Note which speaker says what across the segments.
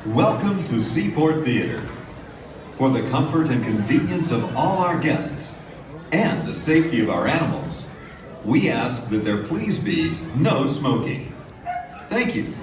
Speaker 1: Welcome to Seaport Theater. For the comfort and convenience of all our guests and the safety of our animals, we ask that there please be no smoking. Thank you.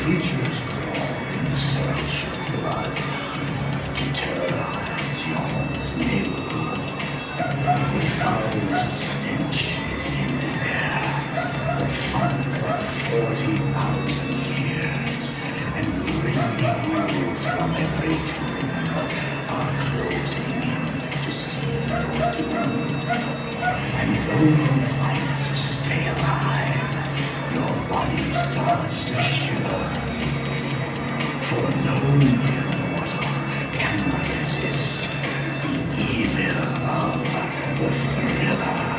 Speaker 2: Creatures crawl in the search of blood to terrorize your neighborhood. The foulest stench is in the air, the funk of 40,000 years, and grisly ghouls from every tomb are closing in to seal your doom. And though you fight to stay alive, your body's starts to shiver. For no mere mortal can resist the evil of the thriller.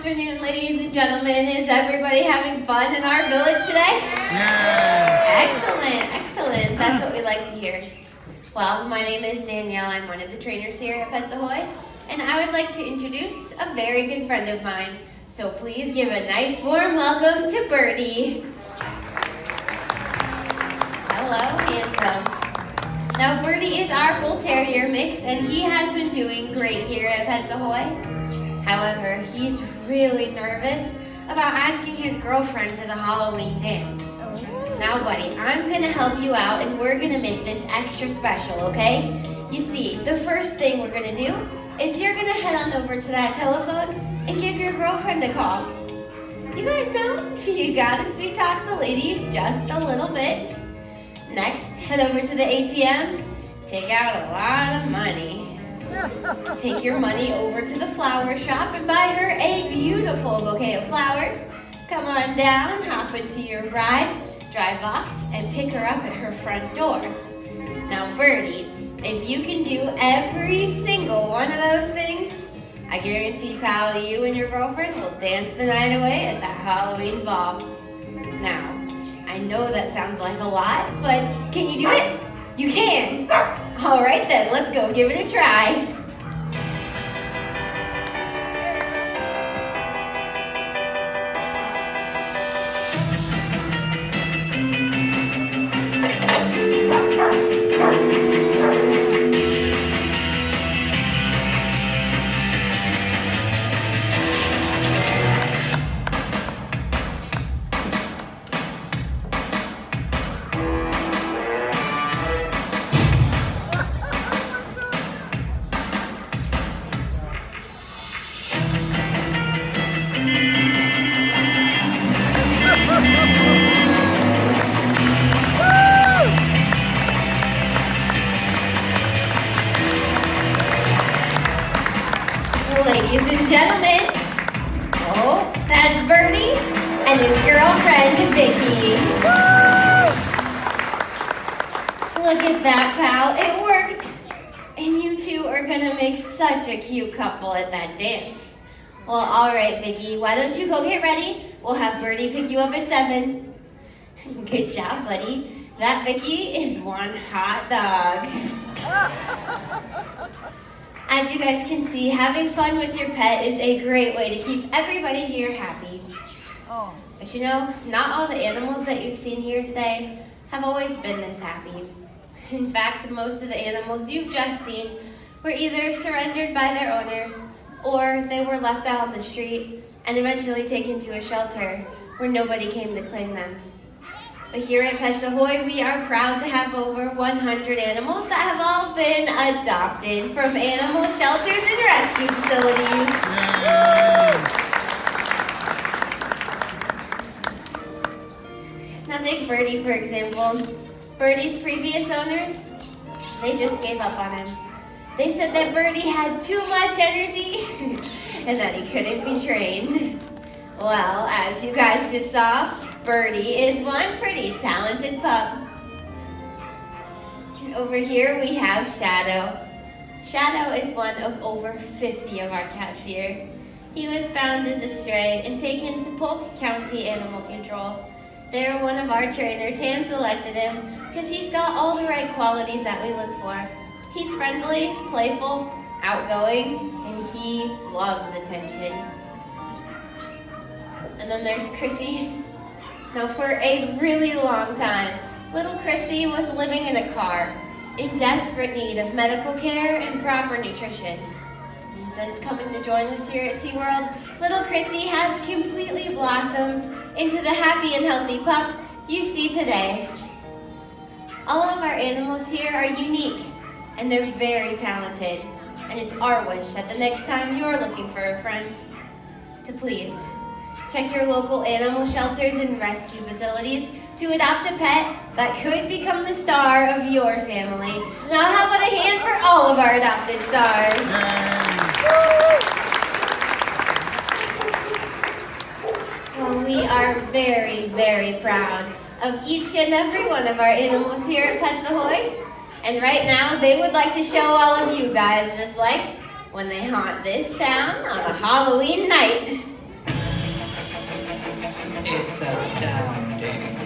Speaker 3: afternoon, ladies and gentlemen. Is everybody having fun in our village today?
Speaker 4: Yeah.
Speaker 3: Excellent, excellent. That's what we like to hear. Well, my name is Danielle. I'm one of the trainers here at Pets Ahoy, and I would like to introduce a very good friend of mine. So please give a nice warm welcome to Birdie. Hello, handsome. Now, Birdie is our Bull Terrier mix, and he has been doing great here at Pets Ahoy. However, he's really nervous about asking his girlfriend to the Halloween dance. Now, buddy, I'm gonna help you out, and we're gonna make this extra special, okay? You see, the first thing we're gonna do is you're gonna head on over to that telephone and give your girlfriend a call. You guys know, you gotta sweet talk the ladies just a little bit. Next, head over to the ATM, take out a lot of money. Take your money over to the flower shop and buy her a beautiful bouquet of flowers. Come on down, hop into your ride, drive off, and pick her up at her front door. Now, Birdie, if you can do every single one of those things, I guarantee, pal, you and your girlfriend will dance the night away at that Halloween ball. Now, I know that sounds like a lot, but can you do it? You can! All right then, let's go give it a try. Ladies and gentlemen, oh, that's Birdie and his girlfriend, Vicky. Look at that, pal, it worked. And you two are gonna make such a cute couple at that dance. Well, all right, Vicky, why don't you go get ready? We'll have Birdie pick you up at 7. Good job, buddy. That Vicky is one hot dog. As you guys can see, having fun with your pet is a great way to keep everybody here happy.
Speaker 4: Oh.
Speaker 3: But you know, not all the animals that you've seen here today have always been this happy. In fact, most of the animals you've just seen were either surrendered by their owners or they were left out on the street and eventually taken to a shelter where nobody came to claim them. But here at Pets Ahoy, we are proud to have over 100 animals that have all been adopted from animal shelters and rescue facilities. Now take Birdie, for example. Birdie's previous owners, they just gave up on him. They said that Birdie had too much energy and that he couldn't be trained. Well, as you guys just saw, Birdie is one pretty talented pup. And over here we have Shadow. Shadow is one of over 50 of our cats here. He was found as a stray and taken to Polk County Animal Control. There, one of our trainers hand-selected him because he's got all the right qualities that we look for. He's friendly, playful, outgoing, and he loves attention. And then there's Chrissy. Now, for a really long time, little Chrissy was living in a car, in desperate need of medical care and proper nutrition. And since coming to join us here at SeaWorld, little Chrissy has completely blossomed into the happy and healthy pup you see today. All of our animals here are unique, and they're very talented. And it's our wish that the next time you're looking for a friend, to please check your local animal shelters and rescue facilities to adopt a pet that could become the star of your family. Now, how about a hand for all of our adopted stars? Well, we are very, very proud of each and every one of our animals here at Pets Ahoy. And right now, they would like to show all of you guys what it's like when they haunt this town on a Halloween night.
Speaker 5: It's astounding.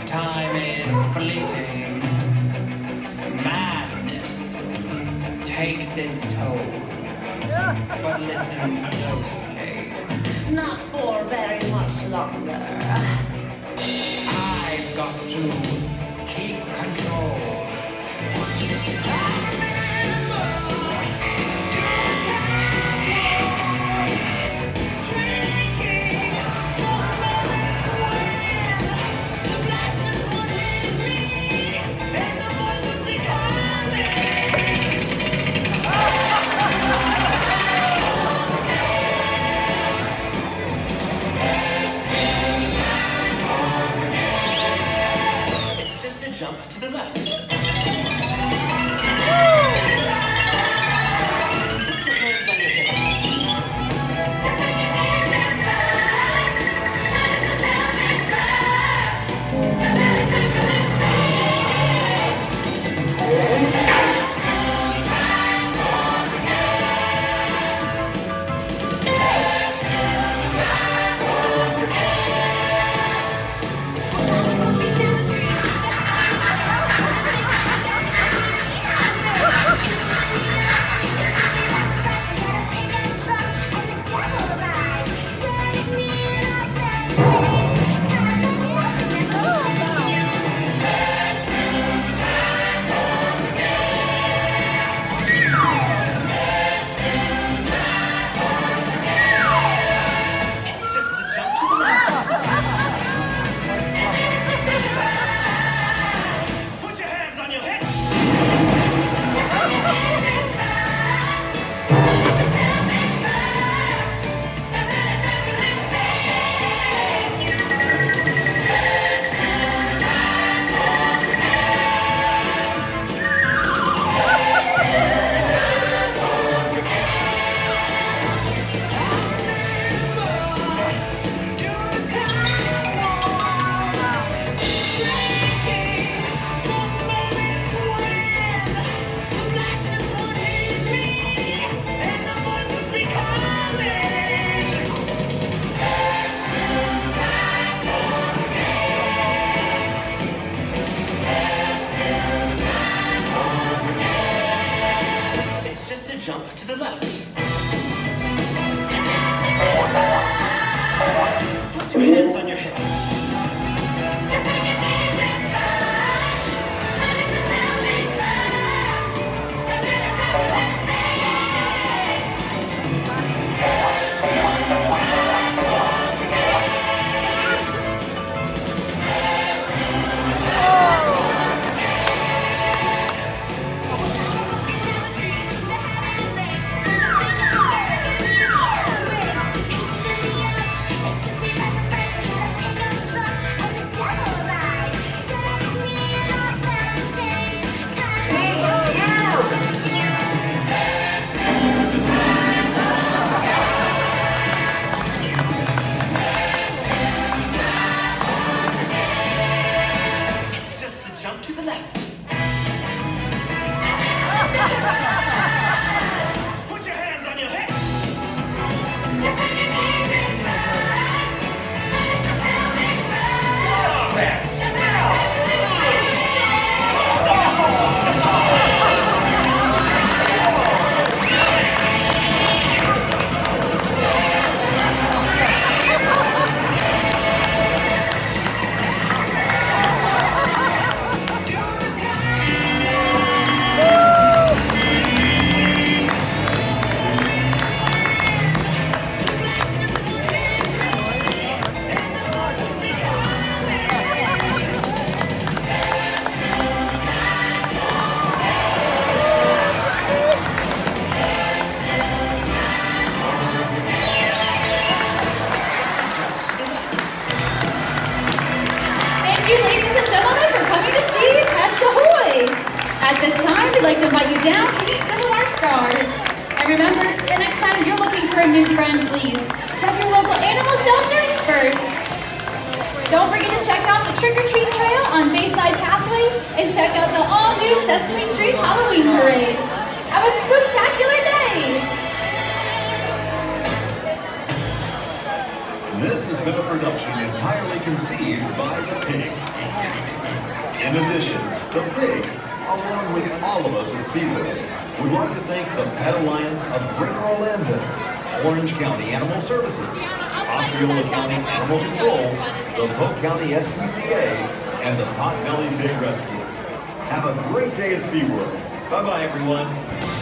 Speaker 5: Time is fleeting. Madness takes its toll. But listen closely.
Speaker 6: Not for very much longer.
Speaker 5: I've got to keep control.
Speaker 2: Jump to the left. Put your hands on your hips. Jump to the left. Put your hands on your hips.
Speaker 4: we'd like to invite you down to meet some of our stars. And remember, the next time you're looking for a new friend, please check your local animal shelters first. Don't forget to check out the trick-or-treat trail on Bayside Pathway and check out the all-new Sesame Street Halloween Parade. Have a spooktacular day!
Speaker 1: This has been been a production entirely conceived by the pig. In addition, the pig, along with all of us at SeaWorld, would like to thank the Pet Alliance of Greater Orlando, Orange County Animal Services, Osceola County Animal Control, the Polk County SPCA, and the Potbelly Pig Rescue. Have a great day at SeaWorld. Bye-bye, everyone.